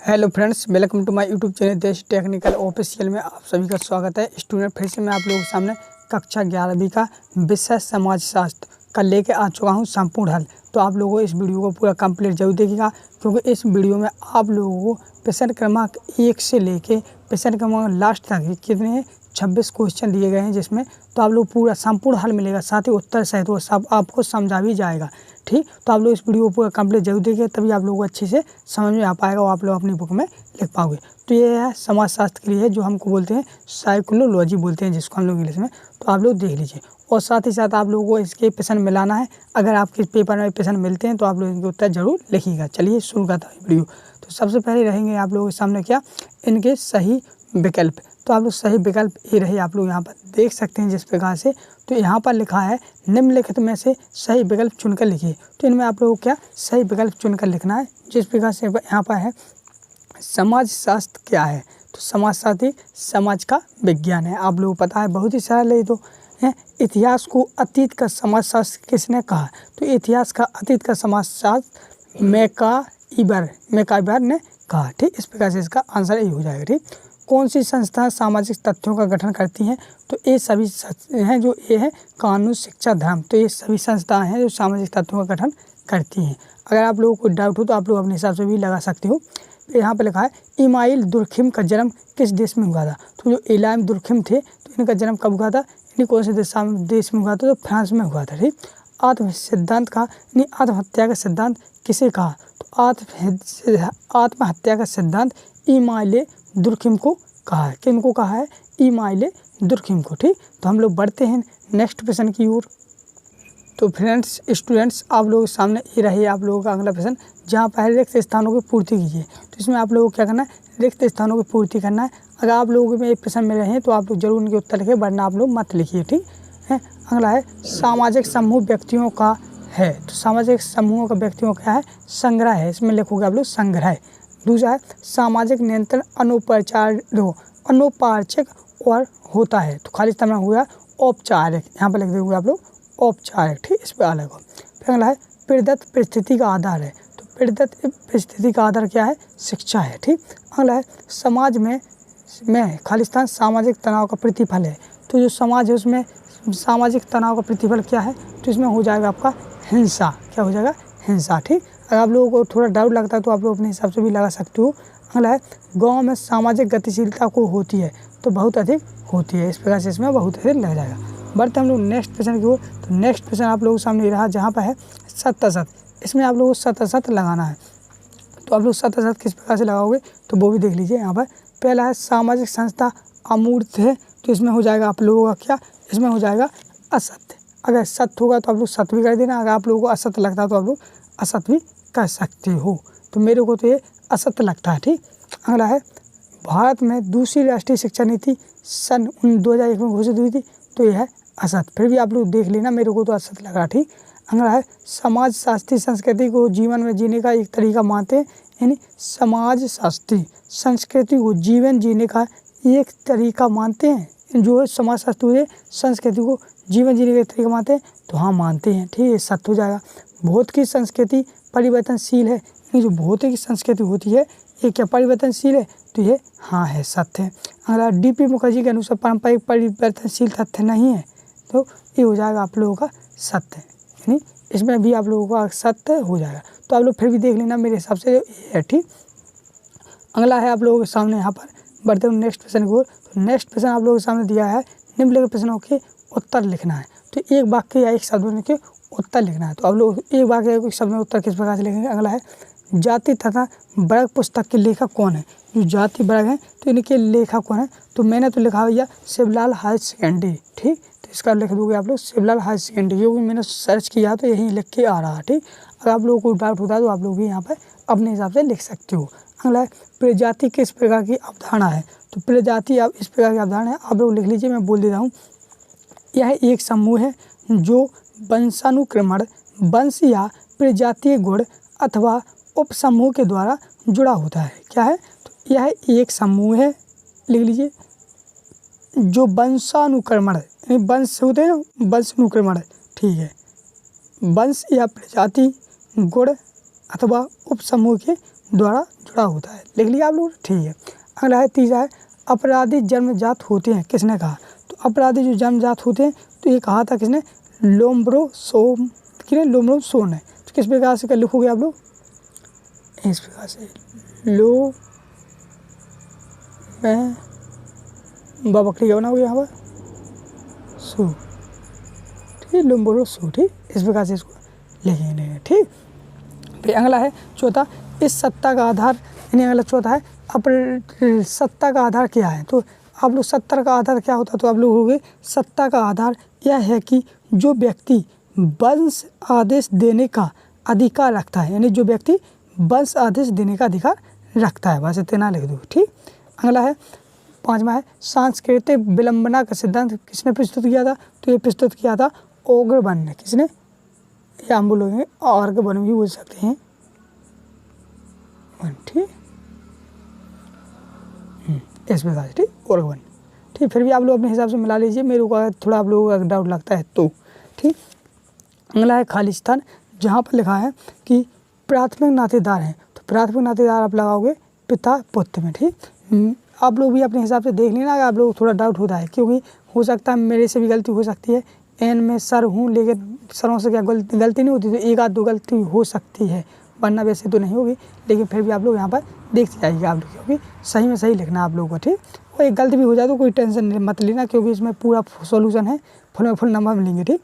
Hello friends, welcome to my YouTube channel Desh technical official में आप सभी का स्वागत है। स्टूडेंट, फिर से मैं आप लोगों के सामने कक्षा 11वीं का विषय समाजशास्त्र का लेके आ चुका हूं संपूर्ण हल। तो आप लोगों को इस वीडियो को पूरा कंप्लीट जरूर देखिएगा, क्योंकि इस वीडियो में आप लोगों को प्रश्न क्रमांक 1 से लेके प्रश्न क्रमांक लास्ट तक कितने हैं 26 क्वेश्चन दिए गए हैं, जिसमें तो आप लोग पूरा संपूर्ण हल मिलेगा, साथ ही उत्तर सहित वो सब आपको समझा भी जाएगा। ठीक, तो आप लोग इस वीडियो को पूरा कंप्लीट जरूर देखिए, तभी आप लोगों को अच्छे से समझ में आ पाएगा और आप लोग अपनी बुक में लिख पाओगे। तो ये है समाजशास्त्र के लिए, जो हमको बोलते हैं साइकोलॉजी बोलते हैं, जिसको हम लोग इंग्लिश में। तो आप लोग देख लीजिए, और साथ ही साथ आप लोगों को इसके प्रश्न मिलाना है। अगर आपके पेपर में प्रश्न मिलते हैं तो आप लोग इनके उत्तर जरूर लिखिएगा। चलिए शुरू करता हूँ वीडियो। तो सबसे पहले रहेंगे आप लोगों के सामने क्या, इनके सही विकल्प। तो आप लोग सही विकल्प ये रहे, आप लोग यहाँ पर देख सकते हैं जिस प्रकार से। तो यहाँ पर लिखा है निम्नलिखित में से सही विकल्प चुनकर लिखिए। तो इनमें आप लोगों को क्या सही विकल्प चुनकर लिखना है, जिस प्रकार से यहाँ पर है समाजशास्त्र क्या है। तो समाजशास्त्र समाज का विज्ञान है, आप लोगों को पता है, बहुत ही सरल है। तो है इतिहास को अतीत का समाजशास्त्र किसने कहा। तो इतिहास का अतीत का समाजशास्त्र मैकाइबर ने कहा। ठीक, इस प्रकार से इसका आंसर यही हो जाएगा। ठीक, कौन सी संस्था सामाजिक तथ्यों का गठन करती हैं। तो ये सभी हैं, जो ये है कानून, शिक्षा, धर्म। तो ये सभी संस्थाएं हैं जो सामाजिक तथ्यों का गठन करती हैं। अगर आप लोगों को डाउट हो तो आप लोग अपने हिसाब से भी लगा सकते हो। यहाँ पे लिखा है इमाइल दुर्खिम का जन्म किस देश में हुआ था। तो जो इलाम दुर्खिम थे, तो इनका जन्म कब हुआ था, इन्हीं कौन से देश में हुआ था, तो फ्रांस में हुआ था। ठीक, आत्महत्या का सिद्धांत किसे कहा। तो आत्महत्या का सिद्धांत इमाइल दुर्खिम को कहा है। किनको कहा है, इमाइल दुर्खिम को। ठीक, तो हम लोग बढ़ते हैं नेक्स्ट प्रश्न की ओर। तो फ्रेंड्स, स्टूडेंट्स, आप लोगों के सामने ये रही आप लोगों का अगला प्रश्न, जहाँ पर रिक्त स्थानों की पूर्ति कीजिए। तो इसमें आप लोगों को क्या करना है, रिक्त स्थानों की पूर्ति करना है। अगर आप लोगों में एक प्रश्न मिल रहे हैं तो आप लोग जरूर उनके उत्तर लिखिए, वरना आप लोग मत लिखिए। ठीक है, अगला है सामाजिक समूह व्यक्तियों का है। तो सामाजिक समूहों का व्यक्तियों का है संग्रह है, इसमें लिखोगे आप लोग संग्रह। दूसरा है सामाजिक नियंत्रण अनौपचारिक और होता है। तो खाली समय हुआ औपचारिक, यहाँ पर लिख देंगे आप लोग औपचारिक। ठीक, इस पर अलग हो। फिर अगला है प्रदत्त परिस्थिति का आधार है। तो प्रदत्त परिस्थिति का आधार क्या है, शिक्षा है। ठीक, अगला है समाज में खालिस्तान सामाजिक तनाव का प्रतिफल है। तो जो समाज है उसमें सामाजिक तनाव का प्रतिफल क्या है, तो इसमें हो जाएगा आपका हिंसा। क्या हो जाएगा, हिंसा। ठीक, अगर आप लोगों को थोड़ा डाउट लगता है तो आप लोग अपने हिसाब से भी लगा सकते हो। अगला है गांव में सामाजिक गतिशीलता को होती है। तो बहुत अधिक होती है, इस प्रकार से इसमें बहुत अधिक लग जाएगा। बढ़ते हम लोग नेक्स्ट प्रश्न की ओर। तो नेक्स्ट प्रश्न आप लोगों के सामने रहा, जहाँ पर है सत। इसमें आप लोगों को सत लगाना है। तो आप लोग सत किस प्रकार से लगाओगे, तो वो भी देख लीजिए। यहाँ पर पहला है सामाजिक संस्था अमूर्त है। तो इसमें हो जाएगा आप लोगों का क्या, इसमें हो जाएगा असत्य। अगर सत्य होगा तो आप लोग सत्य भी कर देना, अगर आप लोगों को असत्य लगता है तो आप लोग असत्य भी कर सकते हो। तो मेरे को तो ये असत्य लगता है। ठीक, अगला है भारत में दूसरी राष्ट्रीय शिक्षा नीति सन 2001 में घोषित हुई थी। तो यह है असत्य, फिर भी आप लोग देख लेना, मेरे को तो असत्य लगा। ठीक, अगला है समाज शास्त्री संस्कृति को जीवन में जीने का एक तरीका मानते हैं। यानी समाज शास्त्री संस्कृति को जीवन जीने का एक तरीका मानते हैं। जो समाज शास्त्री संस्कृति को जीवन जीने का एक तरीका मानते हैं, तो हाँ मानते हैं। ठीक, ये सत्य हो जाएगा। भौतिक की संस्कृति परिवर्तनशील है। ये जो भौतिक की संस्कृति होती है ये क्या परिवर्तनशील है, तो ये हाँ है, सत्य है। अगला डीपी मुखर्जी के अनुसार पारंपरिक परिवर्तनशील तथ्य नहीं है। तो ये हो जाएगा आप लोगों का सत्य, यानी इसमें भी आप लोगों का सत्य हो जाएगा। तो आप लोग फिर भी देख लेना, मेरे हिसाब से ये है। ठीक, अगला है आप लोगों के सामने, यहाँ पर बढ़ते हुए नेक्स्ट प्रश्न की ओर। तो नेक्स्ट प्रश्न आप लोगों के सामने दिया है निम्नलिखित प्रश्नों के उत्तर लिखना है। तो एक वाक्य या एक शब्द के उत्तर लिखना है। तो आप लोग एक वाक्य या एक शब्द में उत्तर किस प्रकार से लिखेंगे। अगला है जाति तथा वर्ग पुस्तक के लेखक कौन है। जो जाति वर्ग हैं तो इनके लेखक कौन है। तो मैंने तो लिखा भैया शिवलाल हायर सेकेंडरी। ठीक, तो इसका लिख दोगे आप लोग शिवलाल हायर सेकेंडरी, क्योंकि मैंने सर्च किया तो यही लिख के आ रहा है। ठीक, अगर आप लोगों को डाउट होता है तो आप लोग भी यहाँ पर अपने हिसाब से लिख सकते हो। अगला है प्रजाति किस प्रकार की अवधारणा है। तो प्रजाति आप इस प्रकार की अवधारणा है, आप लोग लिख लीजिए, मैं बोल दे रहा हूँ। यह एक समूह है जो वंशानुक्रमण, वंश या प्रजातीय गुण अथवा उपसमूह के द्वारा जुड़ा होता है। क्या है, तो यह एक समूह है, लिख लीजिए, जो वंशानुक्रमण यानी वंश होते हैं ना, वंशानुक्रमण। ठीक है, वंश या प्रजाति गुण अथवा उपसमूह के द्वारा जुड़ा खड़ा होता है। लिख लिया आप लोग, ठीक है। अगला है तीसरा है अपराधी जन्मजात होते हैं, किसने कहा? तो अपराधी जो जन्मजात होते हैं तो ये कहा था किसने? लोम्ब्रोसो ने। तो किस प्रकार से लिखोगे आप लोग? इस प्रकार से बकरी क्या बनाओगे यहाँ पर? सो, ठीक, लोम्ब्रोसो, ठीक, इस प्रकार से इसको लिखेंगे, ठीक। फिर अगला है चौथा, इस सत्ता का आधार, यानी अगला चौथा है सत्ता का आधार क्या है? तो आप लोग सत्ता का आधार क्या होता है? तो आप लोग होंगे सत्ता का आधार यह है कि जो व्यक्ति वंश आदेश देने का अधिकार रखता है, यानी जो व्यक्ति वंश आदेश देने का अधिकार रखता है, बस इतना लिख दो, ठीक। अगला है पांचवा है सांस्कृतिक विलंबना का सिद्धांत किसने प्रस्तुत किया था? तो ये प्रस्तुत किया था ओगरबर्न ने। किसने? या हम बोलोगे ऑर्गबर्न भी बोल सकते हैं, ठीक, इस प्रकार से, ठीक, ओगरबर्न, ठीक। फिर भी आप लोग अपने हिसाब से मिला लीजिए, मेरे को थोड़ा आप लोगों को डाउट लगता है तो, ठीक। अगला है खालिस्तान, जहाँ पर लिखा है कि प्राथमिक नातेदार हैं, तो प्राथमिक नातेदार आप लगाओगे पिता पुत्र में, ठीक। आप लोग भी अपने हिसाब से देख लेना, अगर आप लोग थोड़ा डाउट होता है, क्योंकि हो सकता है मेरे से भी गलती हो सकती है, एन में सर हूँ लेकिन सरों से क्या गलती नहीं होती, तो एक आध दो गलती हो सकती है, वरना वैसे तो नहीं होगी, लेकिन फिर भी आप लोग यहाँ पर देखते जाइएगा आप लोग, क्योंकि सही में सही लिखना आप लोगों को, ठीक। और एक गलती भी हो जाए तो कोई टेंशन मत लेना, क्योंकि इसमें पूरा सोल्यूशन है, फुल में फुल नंबर मिलेंगे, ठीक।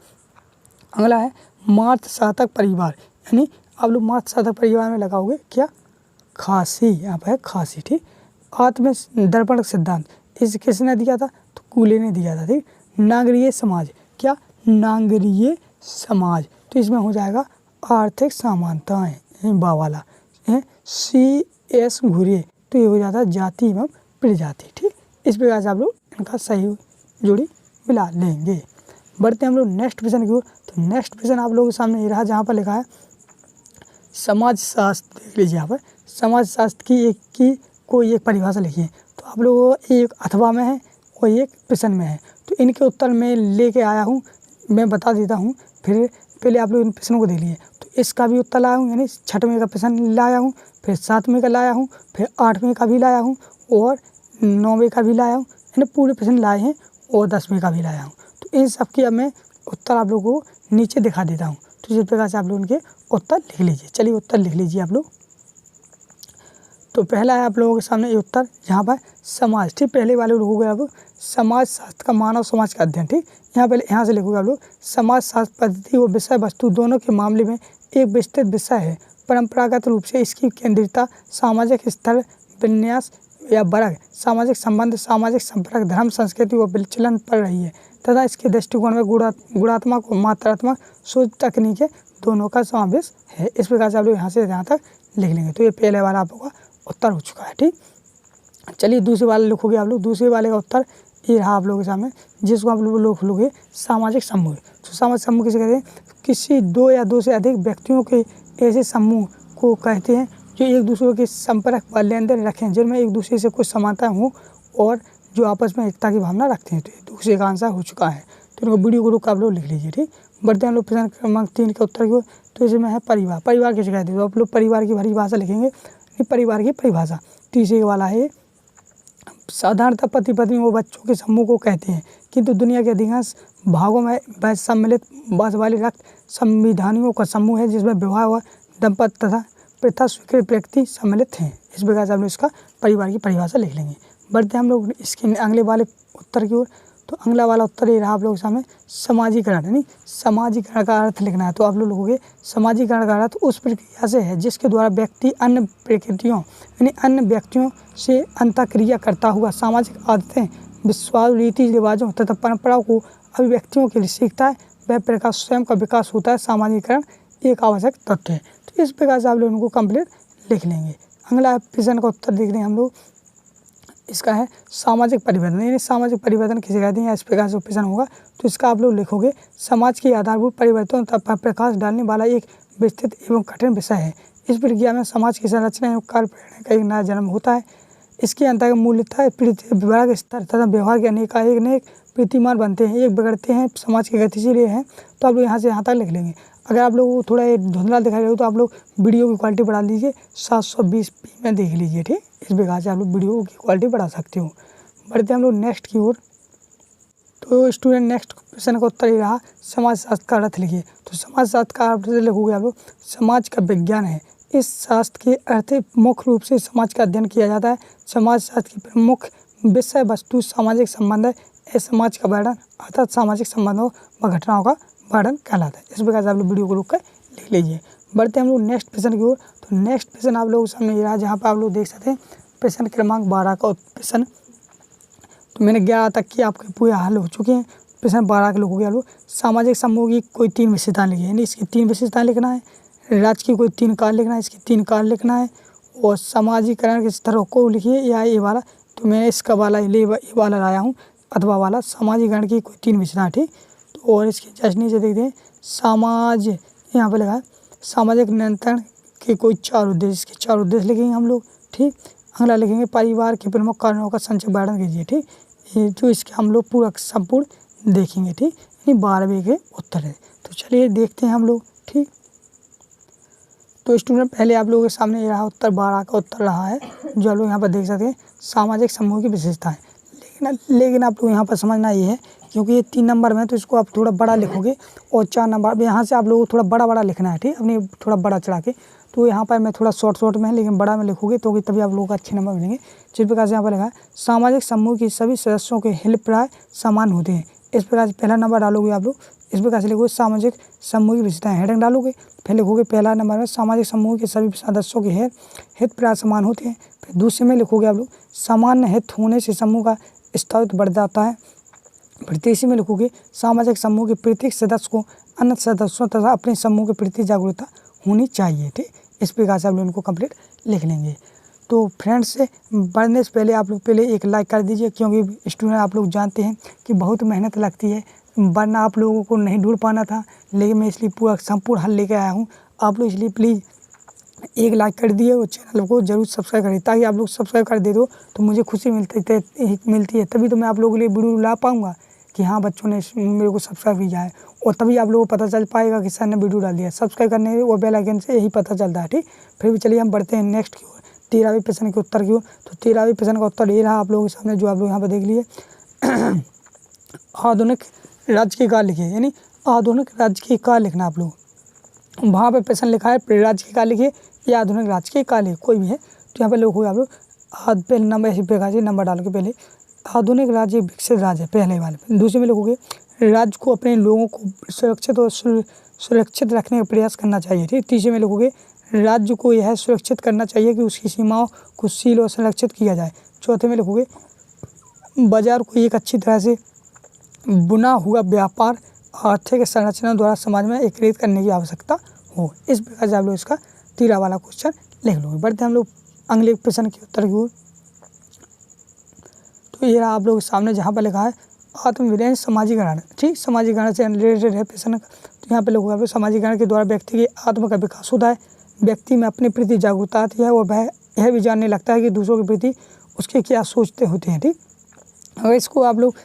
अगला है मातृ साधक परिवार, यानी आप लोग मातृ साधक परिवार में लगाओगे क्या? खासी, यहाँ पर है खासी, ठीक। आत्म दर्पण सिद्धांत, इस किसने दिया था? तो कूले ने दिया था, ठीक। नागरीय समाज, क्या? नागरीय समाज, तो इसमें हो जाएगा आर्थिक समानताएं, बा वाला CS घुरे, तो ये हो जाता है जाति एवं प्रजाति, ठीक। इस प्रकार से आप लोग इनका सही जोड़ी मिला लेंगे। बढ़ते हैं हम लोग नेक्स्ट क्वेश्चन की ओर। तो नेक्स्ट क्वेश्चन आप लोगों के सामने ये रहा, जहाँ पर लिखा है समाज शास्त्र, देख लीजिए यहाँ पर समाज शास्त्र की कोई एक परिभाषा लिखिए। तो आप लोग एक अथवा में है और एक प्रश्न में है, तो इनके उत्तर मैं लेके आया हूँ, मैं बता देता हूँ, फिर पहले आप लोग इन प्रश्नों को देख लीजिए। तो इसका भी उत्तर लाया हूँ, यानी 6वें का प्रश्न लाया हूँ, फिर 7वें का लाया हूँ, फिर 8वें का भी लाया हूँ और 9वें का भी लाया हूँ, यानी पूरे प्रश्न लाए हैं, और 10वें का भी लाया हूँ। तो इन सब के अब मैं उत्तर आप लोगों को नीचे दिखा देता हूँ, तो इस प्रकार से आप लोग उनके उत्तर लिख लीजिए। चलिए उत्तर लिख लीजिए आप लोग। तो पहला है आप लोगों के सामने ये उत्तर, यहाँ पर समाज, ठीक, पहले वाले हो गए अब समाज शास्त्र का मानव समाज का अध्ययन, ठीक। यहाँ से लिखोगे आप लोग समाज शास्त्र पद्धति व विषय वस्तु दोनों के मामले में एक विस्तृत विषय है। परंपरागत रूप से इसकी केंद्रितता सामाजिक स्तर, विन्यास या वर्ग, सामाजिक संबंध, सामाजिक संपर्क, धर्म, संस्कृति व विचलन पर रही है तथा इसके दृष्टिकोण में गुणात्मक और मात्रात्मक सोच तकनीकें दोनों का समावेश है। इस प्रकार से आप लोग यहाँ से यहाँ तक लिख लेंगे। तो ये पहले वाला आप लोगों का उत्तर हो चुका है, ठीक। चलिए दूसरे वाले लिखोगे आप लोग। दूसरे वाले का उत्तर ये रहा आप लोगों के सामने, जिसको आप लोग लिखोगे सामाजिक समूह। तो सामाजिक समूह किसे कहते हैं? किसी दो या दो से अधिक व्यक्तियों के ऐसे समूह को कहते हैं जो एक दूसरे के संपर्क व लेन देन रखें, जिनमें एक दूसरे से कुछ समानता हो और जो आपस में एकता की भावना रखते हैं। तो ये दूसरे का आंसर हो चुका है। तो इनको वीडियो को रोक आप लोग लिख लीजिए, ठीक। बढ़ते हैं हम लोग प्रश्न क्रमांक 3 के उत्तर की ओर। तो इसमें है परिवार। परिवार किसे कहते हैं? तो आप लोग परिवार की परिभाषा लिखेंगे, परिवार की परिभाषा। तीसरे वाला है साधारणतः पति पत्नी व बच्चों के समूह को कहते हैं, किंतु दुनिया के अधिकांश भागों में वह सम्मिलित बस वाले रक्त संविधानियों का समूह है, जिसमें विवाह व दंपत्ति तथा प्रथा स्वीकृत व्यक्ति सम्मिलित हैं। इस प्रकार से हम लोग इसका परिवार की परिभाषा लिख लेंगे। बढ़ते हैं हम लोग इसके अगले वाले उत्तर की ओर। तो अगला वाला उत्तर ये रहा आप लोगों के सामने समाजीकरण, यानी समाजीकरण का अर्थ लिखना है। तो आप लोग लिखोगे समाजीकरण का अर्थ उस प्रक्रिया से है जिसके द्वारा व्यक्ति अन्य प्रकृतियों यानी अन्य व्यक्तियों से अंतःक्रिया करता हुआ सामाजिक आदतें, विश्वास, रीति रिवाजों तथा परंपराओं को अभिव्यक्तियों के लिए सीखता है। वह प्रकार स्वयं का विकास होता है। समाजीकरण एक आवश्यक तथ्य है। तो इस प्रकार से आप लोग उनको कंप्लीट लिख लेंगे। अगला प्रश्न का उत्तर देख रहे हैं हम लोग, इसका है सामाजिक परिवर्तन, यानी सामाजिक परिवर्तन किसे कहते हैं? इस प्रकार से प्रश्न होगा। तो इसका आप लोग लिखोगे समाज के आधारभूत परिवर्तन पर प्रकाश डालने वाला एक विस्तृत एवं कठिन विषय है। इस प्रक्रिया में समाज की संरचना एवं कार्य प्रणाली का एक नया जन्म होता है। इसके अंतर्गत मूल्यता, विभाग, स्तर तथा व्यवहार के अनेक प्रतिमान बनते हैं, एक बिगड़ते हैं, समाज के गतिशील हैं। तो आप लोग यहाँ से यहाँ तक लिख लेंगे। अगर आप लोगों को थोड़ा धुंधला दिखाई दे रहा हो तो आप लोग वीडियो की क्वालिटी बढ़ा लीजिए, 720p में देख लीजिए, ठीक। इस प्रकार से आप लोग वीडियो की क्वालिटी बढ़ा सकते हो। बढ़ते हैं हम लोग नेक्स्ट की ओर। तो स्टूडेंट नेक्स्ट क्वेश्चन का उत्तर ही रहा समाजशास्त्र का अर्थ लिखिए। तो समाजशास्त्र का अर्थ लिखोगे आप लोग समाज का विज्ञान है। इस शास्त्र के अर्थ मुख्य रूप से समाज का अध्ययन किया जाता है। समाजशास्त्र की प्रमुख विषय वस्तु सामाजिक संबंध है। समाज का वर्णन अर्थात सामाजिक संबंधों व घटनाओं का वर्णन कहलाता है। इस प्रकार से आप लोग वीडियो को रोक कर लिख लीजिए। बढ़ते हैं हम लोग नेक्स्ट प्रश्न की ओर। तो नेक्स्ट प्रश्न आप लोगों के सामने ये रहा, जहाँ पर आप लोग देख सकते हैं प्रश्न क्रमांक 12 का प्रश्न। तो मैंने 11 तक की आपके पूरे हल हो चुके हैं। प्रश्न 12 के लोगों के आप लोग सामाजिक समूह की कोई 3 विशेषताएं लिखिए, यानी इसकी 3 विशेषताएं लिखना है। राज्य की कोई 3 कार्य लिखना है, इसकी 3 कार्य लिखना है। और सामाजिकरण के स्तरों को लिखिए, या ये वाला तो मैं इसका वाला ये वाला लाया हूँ अथवा वाला सामाजिकरण की कोई 3 विशेषताएं, ठीक। तो और इसके जस्ट नीचे देखते हैं समाज, यहाँ पर लिखा है सामाजिक नियंत्रण के कोई 4 उद्देश्य, इसके 4 उद्देश्य लिखेंगे हम लोग, ठीक। अगला लिखेंगे परिवार के प्रमुख कारणों का संक्षिप्त वर्णन कीजिए, ठीक। ये जो इसके हम लोग पूरा संपूर्ण देखेंगे, ठीक। ये 12वें के उत्तर है। तो चलिए देखते हैं हम लोग, ठीक। तो स्टूडेंट पहले आप लोगों के सामने ये रहा उत्तर 12 का उत्तर रहा है, जो आप लोग यहाँ पर देख सकते हैं सामाजिक समूह की विशेषताएं। लेकिन आप लोग यहाँ पर समझना ये है, क्योंकि ये 3 नंबर में तो इसको आप थोड़ा बड़ा लिखोगे और 4 नंबर यहाँ से आप लोगों को थोड़ा बड़ा बड़ा लिखना है, ठीक। अपनी थोड़ा बड़ा चढ़ा के। तो यहाँ पर मैं थोड़ा शॉर्ट में लेकिन बड़ा में लिखोगे तो तभी आप लोगों को अच्छे नंबर मिलेंगे। जिस प्रकार से यहाँ पर लिखा है सामाजिक समूह की सभी सदस्यों के हित प्राय समान होते हैं। इस प्रकार से पहला नंबर डालोगे आप लोग, इस प्रकार से लिखोगे सामाजिक समूह की विशेषताएं, हेडिंग डालोगे, फिर लिखोगे पहला नंबर में सामाजिक समूह के सभी सदस्यों के हित प्राय समान होते हैं। फिर दूसरे में लिखोगे आप लोग सामान्य हित होने से समूह का स्थायित्व बढ़ जाता है। फिर तीसरे में लिखोगे सामाजिक समूह के प्रत्येक सदस्य को अन्य सदस्यों तथा अपने समूह के प्रति जागरूकता होनी चाहिए, ठीक। इस प्रकार से आप लोग इनको कंप्लीट लिख लेंगे। तो फ्रेंड्स बढ़ने से पहले आप लोग पहले एक लाइक कर दीजिए, क्योंकि स्टूडेंट आप लोग जानते हैं कि बहुत मेहनत लगती है, वरना आप लोगों को नहीं ढूंढ पाना था, लेकिन मैं इसलिए पूरा संपूर्ण हल लेकर आया हूँ। आप लोग इसलिए प्लीज़ एक लाइक कर दिए और चैनल को जरूर सब्सक्राइब करिए, ताकि आप लोग सब्सक्राइब कर दे दो तो मुझे खुशी मिलती है। तभी तो मैं आप लोगों के लिए वीडियो ला पाऊँगा कि हाँ बच्चों ने मेरे को सब्सक्राइब किया है, और तभी आप लोगों को पता चल पाएगा कि सर ने वीडियो डाल दिया। सब्सक्राइब करने और बेल आइकन से यही पता चलता है, ठीक। फिर भी चलिए हम बढ़ते हैं नेक्स्ट की ओर, 13वें प्रश्न के उत्तर की ओर। तो 13वें प्रश्न का उत्तर ये रहा आप लोगों के सामने, जो आप लोग यहाँ पर देख लिए आधुनिक राज्य के काल लिखिए, यानी आधुनिक राज्य के काल लिखना आप लोग। वहाँ पर प्रश्न लिखा है राज्य के काल लिखिए या आधुनिक राज्य के काल है, कोई भी है। तो यहाँ पर लिखोगे आप लोग पहले नंबर ऐसे प्रकार से नंबर डाल के पहले आधुनिक राज्य विकसित राज्य पहले वाले। दूसरे में लिखोगे राज्य को अपने लोगों को सुरक्षित और सुरक्षित रखने का प्रयास करना चाहिए, ठीक। तीसरे में लिखोगे राज्य को यह सुरक्षित करना चाहिए कि उसकी सीमाओं को सील और संरक्षित किया जाए। चौथे में लिखोगे बाजार को एक अच्छी तरह से बुना हुआ व्यापार आर्थिक संरचना द्वारा समाज में एकीकृत करने की आवश्यकता हो। इस प्रकार से आप लोग इसका 13 वाला क्वेश्चन लिख लोगे। बढ़ते हैं हम लोग अगले प्रश्न के उत्तर की ओर। तो ये आप लोग सामने जहाँ पर लिखा है आत्मविनय समाजीकरण, ठीक। समाजीकरण से रिलेटेड है प्रश्न। तो यहाँ पे लिखोगे आप लोग समाजीकरण के द्वारा व्यक्ति के आत्म का विकास होता है, व्यक्ति में अपने प्रति जागरूकता आती है और वह यह भी जानने लगता है कि दूसरों के प्रति उसके क्या सोचते होते हैं, ठीक। अगर इसको आप लोग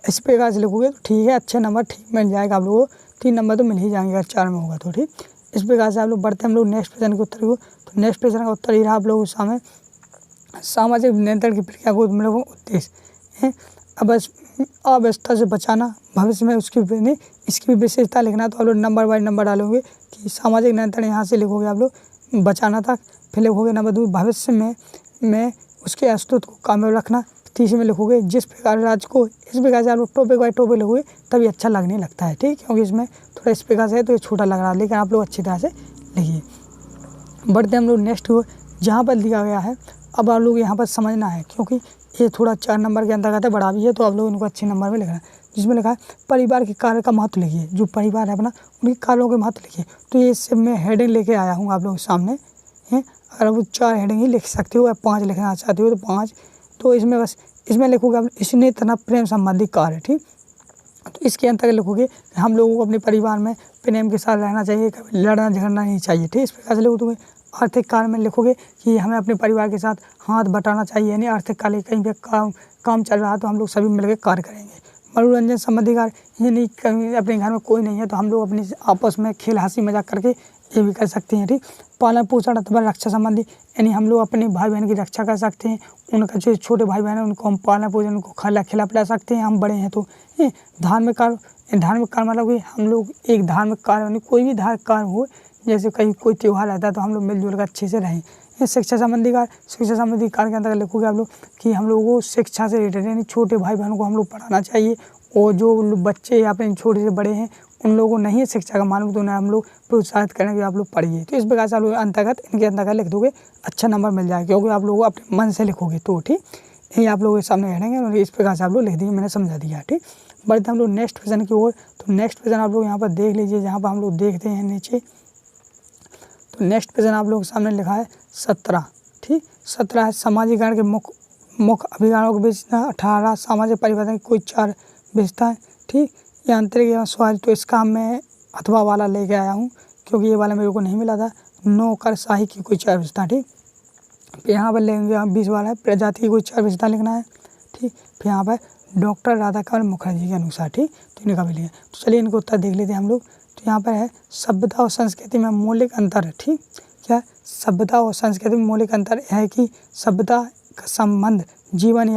इस प्रकार से लिखोगे तो ठीक है, अच्छे नंबर ठीक मिल जाएगा आप लोगों को, 3 नंबर तो मिल ही जाएंगे अगर 4 में होगा तो, ठीक। इस प्रकार से आप लोग बढ़ते हैं हम लोग नेक्स्ट प्रश्न के उत्तर को। तो नेक्स्ट प्रश्न का उत्तर ये रहा आप लोगों के सामने सामाजिक नियंत्रण की प्रक्रिया को मतलब उद्देश्य है अव्यवस्था से बचाना, भविष्य में इसकी भी विशेषता लिखना। तो आप लोग नंबर बाय नंबर डालोगे कि सामाजिक नियंत्रण यहाँ से लिखोगे आप लोग बचाना था। फिर लिखोगे नंबर 2 भविष्य में उसके अस्तित्व को कायम रखना। तीसरे में लिखोगे जिस प्रकार राज्य को, इस प्रकार से आप लोग टॉपिक बाय टॉपिक लिखोगे तभी अच्छा लगने लगता है, ठीक। क्योंकि इसमें थोड़ा इस प्रकार से है तो ये छोटा लग रहा है, लेकिन आप लोग अच्छी तरह से लिखिए। बढ़ते हम लोग नेक्स्ट को, जहाँ पर दिया गया है अब आप लोग यहाँ पर समझना है, क्योंकि ये थोड़ा 4 नंबर के अंतर्गत है, बड़ा भी है, तो आप लोग इनको अच्छे नंबर में लिखना है। जिसमें लिखा है परिवार के कार्य का महत्व लिखिए, जो परिवार है अपना उनके कार्यों के महत्व लिखिए। तो ये सब मैं हेडिंग लेके आया हूँ आप लोगों के सामने है। अगर आप 4 हेडिंग ही लिख सकते हो या 5 लिखना चाहते हो तो 5। तो इसमें लिखोगे आप स्नेह तनाव प्रेम संबंधी कार्य, ठीक। तो इसके अंतर्गत लिखोगे हम लोगों को अपने परिवार में प्रेम के साथ रहना चाहिए, कभी लड़ना झगड़ना नहीं चाहिए, ठीक। इस प्रकार से लिखोगे। आर्थिक कार्य में लिखोगे कि हमें अपने परिवार के साथ हाथ बटाना चाहिए, यानी आर्थिक कार्य कहीं पे काम चल रहा है तो हम लोग सभी मिलकर कार्य करेंगे। मनोरंजन संबंधी कार्य, ये नहीं कहीं अपने घर में कोई नहीं है तो हम लोग अपनी आपस में खेल हंसी मजाक करके ये भी कर सकते हैं, ठीक। पालन पोषण अथवा रक्षा संबंधी, यानी हम लोग अपने भाई बहन की रक्षा कर सकते हैं। उनका जो छोटे भाई बहन है उनको हम पालन पोषण, उनको खिला पिला सकते हैं, हम बड़े हैं तो। धार्मिक कार्य मतलब कि हम लोग एक धार्मिक कार्य, यानी कोई भी धार्मिक कार्य हो, जैसे कहीं कोई त्यौहार रहता है तो हम लोग मिलजुल कर अच्छे से रहें। शिक्षा संबंधी कार्य के अंतर्गत लिखोगे आप लोग कि हम लोगों को शिक्षा से रिलेटेड, यानी छोटे भाई बहनों को हम लोग पढ़ाना चाहिए, और जो बच्चे या फिर छोटे से बड़े हैं उन लोगों को नहीं है शिक्षा का मालूम तो उन्हें हम लोग प्रोत्साहित करें कि आप लोग पढ़िए। तो इस प्रकार से आप लोग इनके अंतर्गत लिख दोगे, अच्छा नंबर मिल जाएगा, क्योंकि आप लोग अपने मन से लिखोगे तो, ठीक। यही आप लोगों के सामने रहेंगे और इस प्रकार से आप लोग लिख दिए, मैंने समझा दिया, ठीक। बढ़ते हम लोग नेक्स्ट क्वेश्चन की ओर। तो नेक्स्ट क्वेश्चन आप लोग यहाँ पर देख लीजिए, जहाँ पर हम लोग देखते हैं नीचे, तो नेक्स्ट क्वेश्चन आप लोगों के सामने लिखा है 17, ठीक। 17 है सामाजिकरण के मुख्य अभियानों के बीच 18 सामाजिक परिवर्तन की कोई 4 विशेषताएं, ठीक। ये आंतरिक एवं स्वास्थ्य, तो इसका मैं अथवा वाला लेके आया हूँ क्योंकि ये वाला मेरे को नहीं मिला था। नौकरशाही की कोई 4 विशेषता, ठीक। फिर यहाँ पर लेंगे 20 वाला है प्रजाति की कोई 4 विशेषता लिखना है, ठीक। फिर यहाँ पर डॉक्टर राधाकमल मुखर्जी के अनुसार, ठीक। तो इनका भी लिया। तो चलिए इनको उत्तर देख लेते हैं हम लोग। तो यहाँ पर है सभ्यता और संस्कृति में मौलिक अंतर, ठीक। क्या है सभ्यता और संस्कृति में मौलिक अंतर है कि सभ्यता का संबंध जीवन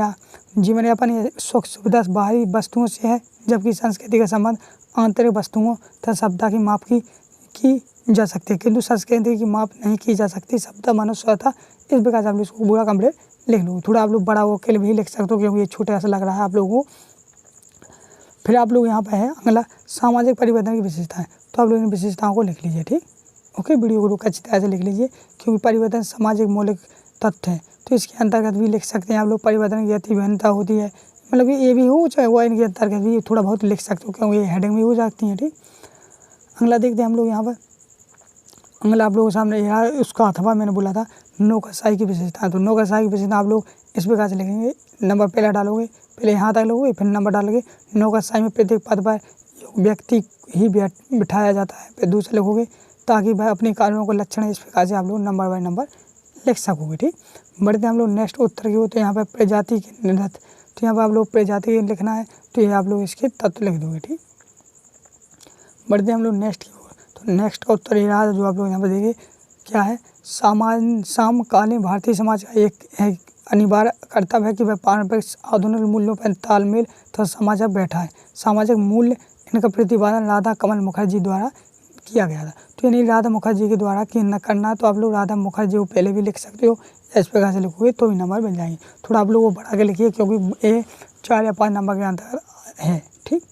यापन या सुख सुविधा बाहरी वस्तुओं से है, जबकि संस्कृति का संबंध आंतरिक वस्तुओं तथा सभ्यता की माप की जा सकती है, किंतु संस्कृति की माप नहीं की जा सकती। सभ्यता मनुष्यता, इस प्रकार से आप इसको पूरा कंप्लीट लिख लो। थोड़ा आप लोग बड़ा हो के लिए भी लिख सकते हो क्योंकि ये छोटा सा लग रहा है आप लोगों को। फिर आप लोग यहाँ पर है अगला सामाजिक परिवर्तन की विशेषताएं, तो आप लोग इन विशेषताओं को लिख लीजिए, ठीक। ओके, वीडियो को अच्छी तरह से लिख लीजिए क्योंकि परिवर्तन सामाजिक मौलिक तथ्य है, तो इसके अंतर्गत भी लिख सकते हैं आप लोग। परिवर्तन की अति भिन्नता होती है, मतलब ये भी हो चाहे वो, इनके अंतर्गत भी थोड़ा बहुत लिख सकते हो क्योंकि ये हेडिंग भी हो जाती है, ठीक। अगला देखते हैं हम लोग यहाँ पर। अगला आप लोगों के सामने यहाँ उसका अथवा मैंने बोला था नौकरशाही की विशेषता। तो नौकरशाही की विशेषता आप लोग इस प्रकार से लिखेंगे, नंबर पहला डालोगे, पहले यहाँ तक लोगे फिर नंबर डालोगे। नौकरशाही में प्रत्येक पद पर व्यक्ति ही बिठाया जाता है। फिर दूसरा लिखोगे ताकि वह अपने कार्यों को लक्षण, इस प्रकार से आप लोग नंबर बाय नंबर लिख सकोगे, ठीक। बढ़ते हम लोग नेक्स्ट उत्तर की ओर। तो यहाँ पर प्रजाति के निर्धारित, तो यहाँ पर आप लोग प्रजाति लिखना है, तो ये आप लोग इसके तत्व लिख दोगे, ठीक। बढ़ते हम लोग नेक्स्ट की ओर। तो नेक्स्ट का उत्तर ये रहा जो आप लोग यहाँ पर देखिए क्या है, समकालीन भारतीय समाज का एक अनिवार्य कर्तव्य है कि वह पारंपरिक आधुनिक मूल्यों पर तालमेल तथा समाज बैठा है। सामाजिक मूल्य, इनका प्रतिपादन राधा कमल मुखर्जी द्वारा किया गया था। तो यानी राधा मुखर्जी के द्वारा कि न करना, तो आप लोग राधा मुखर्जी को पहले भी लिख सकते हो, इस प्रकार से लिखोगे तो भी नंबर मिल जाएंगे। थोड़ा आप लोग वो बढ़ा के लिखिए क्योंकि ये 4 या 5 नंबर के अंतर है, ठीक।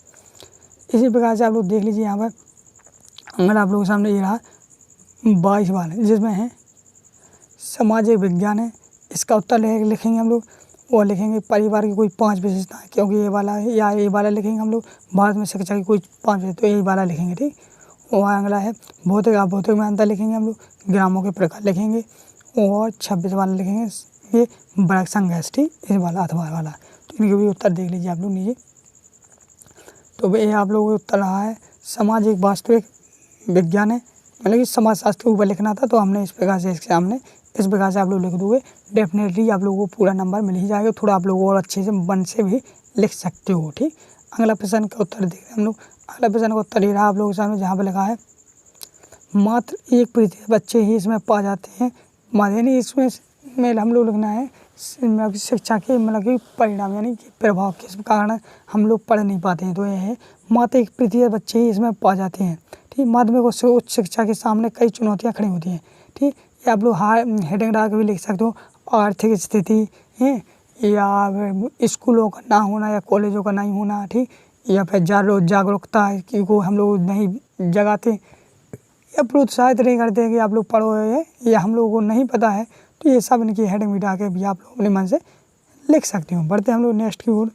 इसी प्रकार से आप लोग देख लीजिए यहाँ पर। अगर आप लोगों के सामने ये रहा 22 वाला, जिसमें है सामाजिक विज्ञान है, इसका उत्तर लिखेंगे हम लोग, और लिखेंगे परिवार की कोई 5 विशेषताएं, क्योंकि ये वाला है या ये वाला लिखेंगे हम लोग। भारत में शिक्षा की कोई 5 विशेषता, तो यही वाला लिखेंगे, ठीक। और अगला है भौतिक अभौतिक में अंतर लिखेंगे हम लोग, ग्रामों के प्रकार लिखेंगे, और 26 वाला लिखेंगे ये वर्ग संघर्ष, ठीक। इस वाला अथवा वाला, तो इनके भी उत्तर देख लीजिए आप लोग नीचे। तो ये आप लोगों को उत्तर रहा है सामाजिक वास्तविक विज्ञान है, मतलब कि समाजशास्त्र के ऊपर लिखना था, तो हमने इस प्रकार से इसके सामने इस प्रकार से आप लोग लिख दोगे, डेफिनेटली आप लोगों को पूरा नंबर मिल ही जाएगा। थोड़ा आप लोग और अच्छे से मन से भी लिख सकते हो, ठीक। अगला प्रश्न का उत्तर देख रहे हैं हम लोग। अगला प्रश्न का उत्तर ये रहा आप लोगों के सामने, जहाँ पर लिखा है मात्र 1% बच्चे ही इसमें पा जाते हैं, यानी इसमें हम लोग लिखना है शिक्षा के मतलब कि परिणाम, यानी कि प्रभाव किस कारण हम लोग पढ़ नहीं पाते हैं। तो यह है मात्र 1% बच्चे ही इसमें पा जाते हैं, ठीक। माध्यमिक और उच्च शिक्षा के सामने कई चुनौतियाँ खड़ी होती हैं, ठीक। ये आप लोग हेडिंग डाल के भी लिख सकते हो, आर्थिक स्थिति है, या स्कूलों का ना होना या कॉलेजों का नहीं होना, ठीक। या फिर जागरूकता को हम लोग नहीं जगाते या प्रोत्साहित नहीं करते कि आप लोग पढ़ो है, या हम लोगों को नहीं पता है, तो ये सब इनकी हेडिंग मिटा के भी आप लोग अपने मन से लिख सकते हो। बढ़ते हम लोग नेक्स्ट की ओर,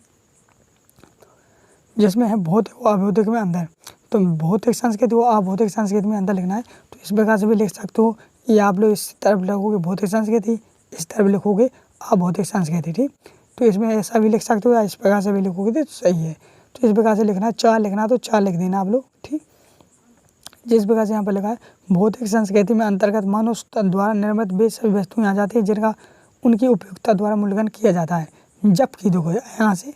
जिसमें है भौतिक और अभौतिक में अंतर। तो भौतिक संस्कृति और अभौतिक संस्कृति में अंतर लिखना है, तो इस प्रकार से भी लिख सकते हो। या आप लोग इस तरफ लिखोगे भौतिक संस्कृति, इस तरफ लिखोगे अभौतिक संस्कृति, ठीक। तो इसमें ऐसा भी लिख सकते हो या इस प्रकार से भी लिखोगे तो सही है। तो इस प्रकार से लिखना, 4 लिखना तो 4 लिख देना आप लोग, ठीक। जिस प्रकार से यहाँ पर लिखा है भौतिक संस्कृति में अंतर्गत मनुष्य द्वारा निर्मित वे सभी वस्तुएं आ जाती है जिनका उनकी उपयोगिता द्वारा मूल्यांकन किया जाता है, जबकि देखो यहाँ से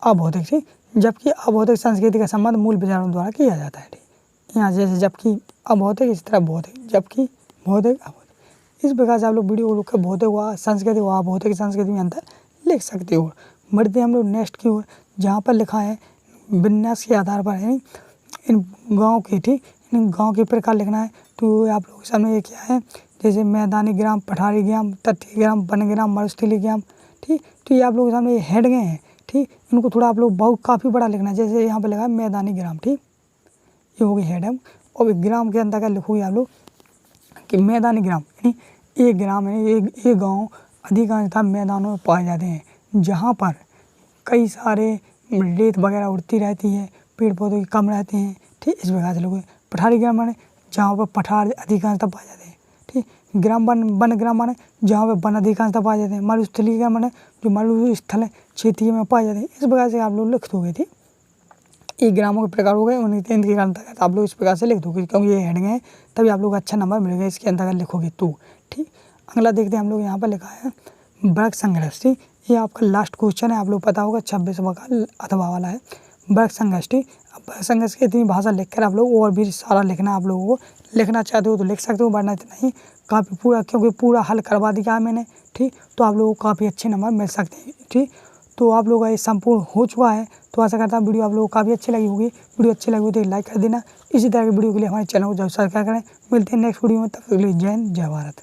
अभौतिक, ठीक। जबकि अभौतिक संस्कृति का संबंध मूल विचारों द्वारा किया जाता है। ठीक, यहाँ जैसे जबकि अभौतिक, इस तरह भौतिक, जबकि भौतिक अभौतिक। इस प्रकार से आप लोग वीडियो को रोक कर भौतिक व संस्कृति व अभौतिक संस्कृति में अंतर लिख सकते हो। बढ़ते हम लोग नेक्स्ट की ओर, जहाँ पर लिखा है विन्यास के आधार पर है इन गाँव के, ठीक, इन गाँव के प्रकार लिखना है। तो आप लोगों के सामने ये क्या है, जैसे मैदानी ग्राम, पठारी ग्राम, तटीय ग्राम, वन ग्राम, मरुस्थलीय ग्राम। ठीक, तो ये आप लोगों के सामने हेड गए हैं। ठीक, इनको थोड़ा आप लोग बहुत काफ़ी बड़ा लिखना है। जैसे यहाँ पे लगा है मैदानी ग्राम, ठीक, ये हो गई हेड है। और ग्राम के अंदर क्या लिखोगे आप लोग कि मैदानी ग्राम यानी एक ग्राम है, एक गाँव अधिकांशतः मैदानों में पाए जाते हैं, जहाँ पर कई सारे रेत वगैरह उड़ती रहती है, पेड़ पौधे कम रहते हैं। ठीक, इस प्रकार से लोग पठारी ग्राम माने जहाँ पर पठार अधिकांशतः पाए जाते हैं। ठीक, ग्राम वन ग्राम माने जहाँ पर वन अधिकांशतः पाए जाते हैं। मरुस्थलीय ग्राम माने जो मरुस्थल है क्षेत्रीय में पाए जाते हैं। इस प्रकार से आप लोग लिख दोगे। ठीक, ये ग्रामों के प्रकार हो गए, उनके अंतर्गत आप लोग इस प्रकार से लिख दोगे, क्योंकि ये हेडिंग है तभी आप लोग अच्छा नंबर मिलेगा इसके अंतर्गत लिखोगे तो। ठीक, अगला देखते हैं हम लोग, यहाँ पर लिखा है वर्ग संघर्ष। ठीक, ये आपका लास्ट क्वेश्चन है, आप लोग पता होगा 26वां का अथवा वाला है वर्ग संघर्ष। ठीक, अब वर्ग संघर्ष की इतनी भाषा लिखकर आप लोग और भी सारा लिखना, आप लोगों को लिखना चाहते हो तो लिख सकते हो, वरना इतना ही काफ़ी पूरा, क्योंकि पूरा हल करवा दिया है मैंने। ठीक, तो आप लोगों को काफ़ी अच्छे नंबर मिल सकते हैं। ठीक, तो आप लोगों का ये संपूर्ण हो चुका है। तो आशा करता हूँ वीडियो आप लोगों को काफ़ी अच्छी लगी होगी। वीडियो अच्छी लगी हो तो लाइक कर देना। इसी तरह की वीडियो के लिए हमारे चैनल को जरूर सब्सक्राइब करें। मिलते हैं नेक्स्ट वीडियो में, तब तक के लिए जय हिंद, जय भारत।